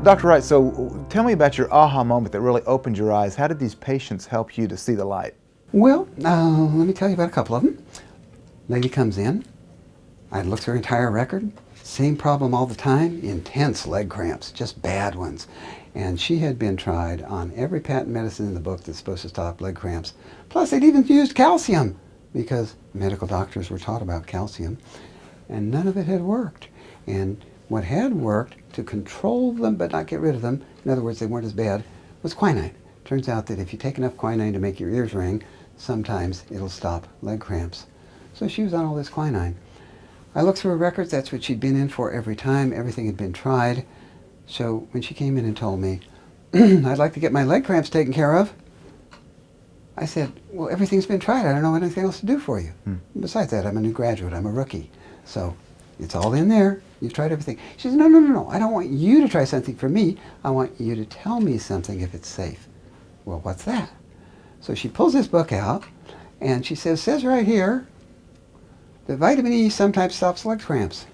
Dr. Wright, so tell me about your aha moment that really opened your eyes. How did these patients help you to see the light? Well, let me tell you about a couple of them. Lady comes in. I looked through her entire record. Same problem all the time, intense leg cramps, just bad ones. And she had been tried on every patent medicine in the book that's supposed to stop leg cramps. Plus, they'd even used calcium because medical doctors were taught about calcium. And none of it had worked. And what had worked to control them but not get rid of them, in other words, they weren't as bad, was quinine. Turns out that if you take enough quinine to make your ears ring, sometimes it'll stop leg cramps. So she was on all this quinine. I looked through her records. That's what she'd been in for every time. Everything had been tried. So when she came in and told me, I'd like to get my leg cramps taken care of, I said, well, everything's been tried. I don't know anything else to do for you. Besides that, I'm a new graduate. I'm a rookie. So it's all in there. You've tried everything. She said, no. I don't want you to try something for me. I want you to tell me something if it's safe. Well, what's that? So she pulls this book out, and she says right here that vitamin E sometimes stops leg cramps.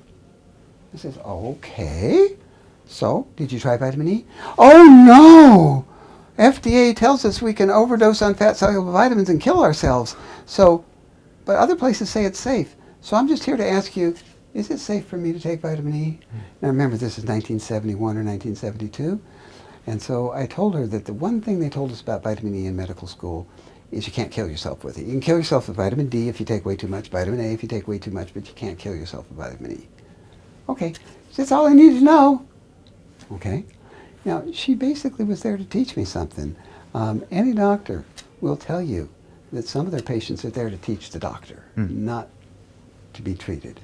I says, okay. So, did you try vitamin E? Oh, no! FDA tells us we can overdose on fat-soluble vitamins and kill ourselves. So, but other places say it's safe. So I'm just here to ask you, is it safe for me to take vitamin E? Now remember, this is 1971 or 1972. And so I told her that the one thing they told us about vitamin E in medical school is you can't kill yourself with it. You can kill yourself with vitamin D if you take way too much, vitamin A if you take way too much, but you can't kill yourself with vitamin E. Okay, so that's all I needed to know. Okay, now she basically was there to teach me something. Any doctor will tell you that some of their patients are there to teach the doctor, not to be treated.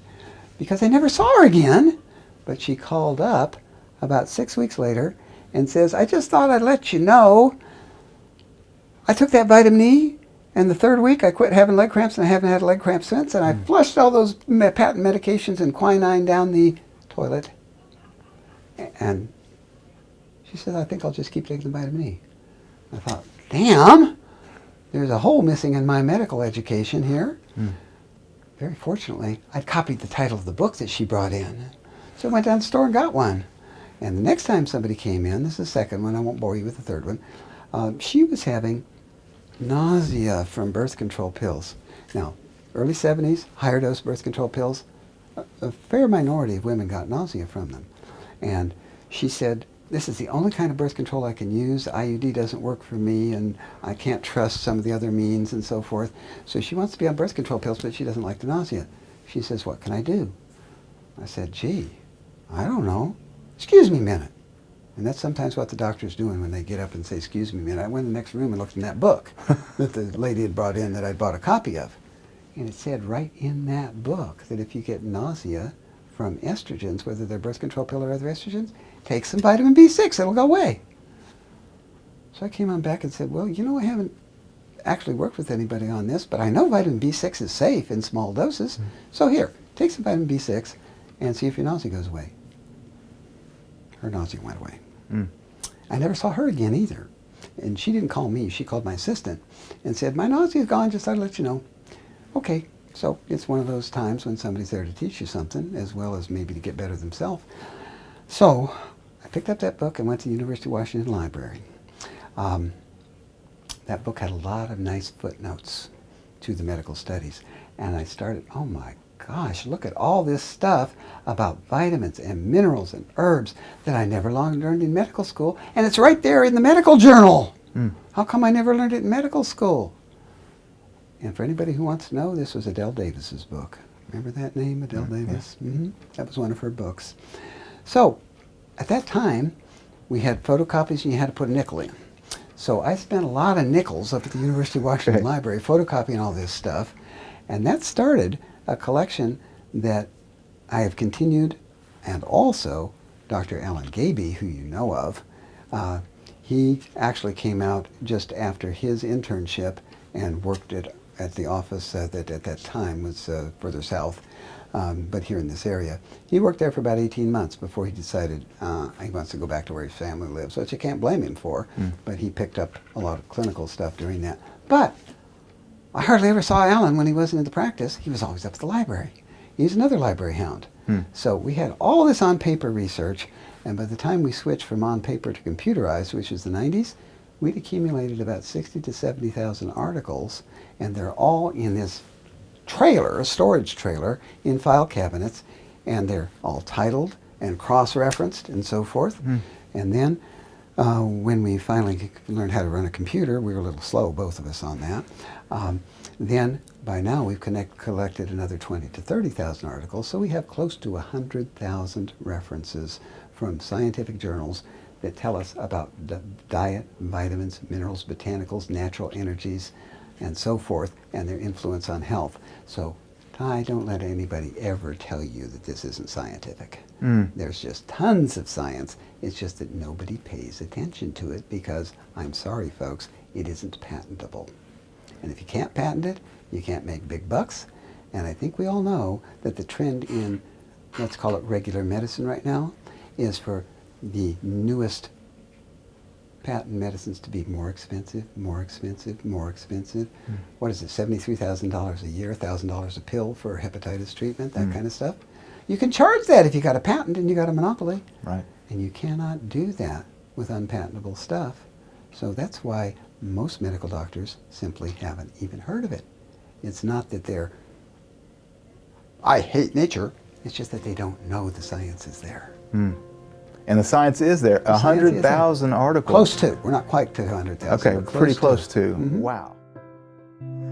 Because I never saw her again, but she called up about 6 weeks later and says, I just thought I'd let you know I took that vitamin E, and the third week I quit having leg cramps, and I haven't had a leg cramp since, and I flushed all those patent medications and quinine down the toilet. And she said, I think I'll just keep taking the vitamin E. I thought, damn, there's a hole missing in my medical education here. Very fortunately, I'd copied the title of the book that she brought in. So I went down to the store and got one. And the next time somebody came in, this is the second one, I won't bore you with the third one, she was having nausea from birth control pills. Now, early 70s, higher dose birth control pills, a fair minority of women got nausea from them. And she said, this is the only kind of birth control I can use. IUD doesn't work for me, and I can't trust some of the other means and so forth. So she wants to be on birth control pills, but she doesn't like the nausea. She says, what can I do? I said, gee, I don't know. Excuse me a minute. And that's sometimes what the doctor's doing when they get up and say, excuse me a minute. I went in the next room and looked in that book that the lady had brought in that I bought a copy of. And it said right in that book that if you get nausea from estrogens, whether they're birth control pill or other estrogens, take some vitamin B6, it'll go away. So I came on back and said, well, you know, I haven't actually worked with anybody on this, but I know vitamin B6 is safe in small doses. So here, take some vitamin B6 and see if your nausea goes away. Her nausea went away. I never saw her again either. And she didn't call me, she called my assistant and said, my nausea's gone, just thought I'd let you know. Okay, so it's one of those times when somebody's there to teach you something, as well as maybe to get better themselves. So I picked up that book and went to the University of Washington Library. That book had a lot of nice footnotes to the medical studies. And I started, oh my gosh, look at all this stuff about vitamins and minerals and herbs that I never learned in medical school. And it's right there in the medical journal. How come I never learned it in medical school? And for anybody who wants to know, this was Adele Davis's book. Remember that name, Adele Davis? That was one of her books. So at that time, we had photocopies and you had to put a nickel in. So I spent a lot of nickels up at the University of Washington Library photocopying all this stuff. And that started a collection that I have continued, and also Dr. Alan Gaby, who you know of, he actually came out just after his internship and worked at the office that at that time was further south, but here in this area. He worked there for about 18 months before he decided he wants to go back to where his family lives, which you can't blame him for, but he picked up a lot of clinical stuff during that. But I hardly ever saw Alan when he wasn't in the practice. He was always up at the library. He's another library hound. So we had all this on-paper research, and by the time we switched from on-paper to computerized, which was the 90s, we'd accumulated about 60 to 70,000 articles, and they're all in this trailer, a storage trailer, in file cabinets, and they're all titled and cross-referenced and so forth. And then when we finally learned how to run a computer, we were a little slow, both of us, on that. Then by now we've collected another 20 to 30,000 articles, so we have close to 100,000 references from scientific journals that tell us about diet, vitamins, minerals, botanicals, natural energies, and so forth, and their influence on health. So, Ty, don't let anybody ever tell you that this isn't scientific. There's just tons of science. It's just that nobody pays attention to it because, I'm sorry folks, it isn't patentable. And if you can't patent it, you can't make big bucks. And I think we all know that the trend in, let's call it regular medicine right now, is for the newest patent medicines to be more expensive, more expensive, more expensive. What is it, $73,000 a year, $1,000 a pill for hepatitis treatment, that kind of stuff? You can charge that if you got a patent and you got a monopoly. Right. And you cannot do that with unpatentable stuff. So that's why most medical doctors simply haven't even heard of it. It's not that they're, I hate nature, it's just that they don't know the science is there. And the science is there. 100,000 articles. Close to. We're not quite to 100,000. Okay, pretty close to. Wow.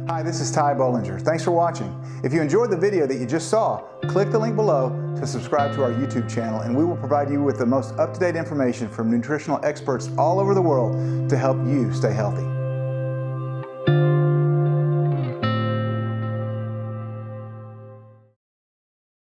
Hi, this is Ty Bollinger. Thanks for watching. If you enjoyed the video that you just saw, click the link below to subscribe to our YouTube channel, and we will provide you with the most up-to-date information from nutritional experts all over the world to help you stay healthy.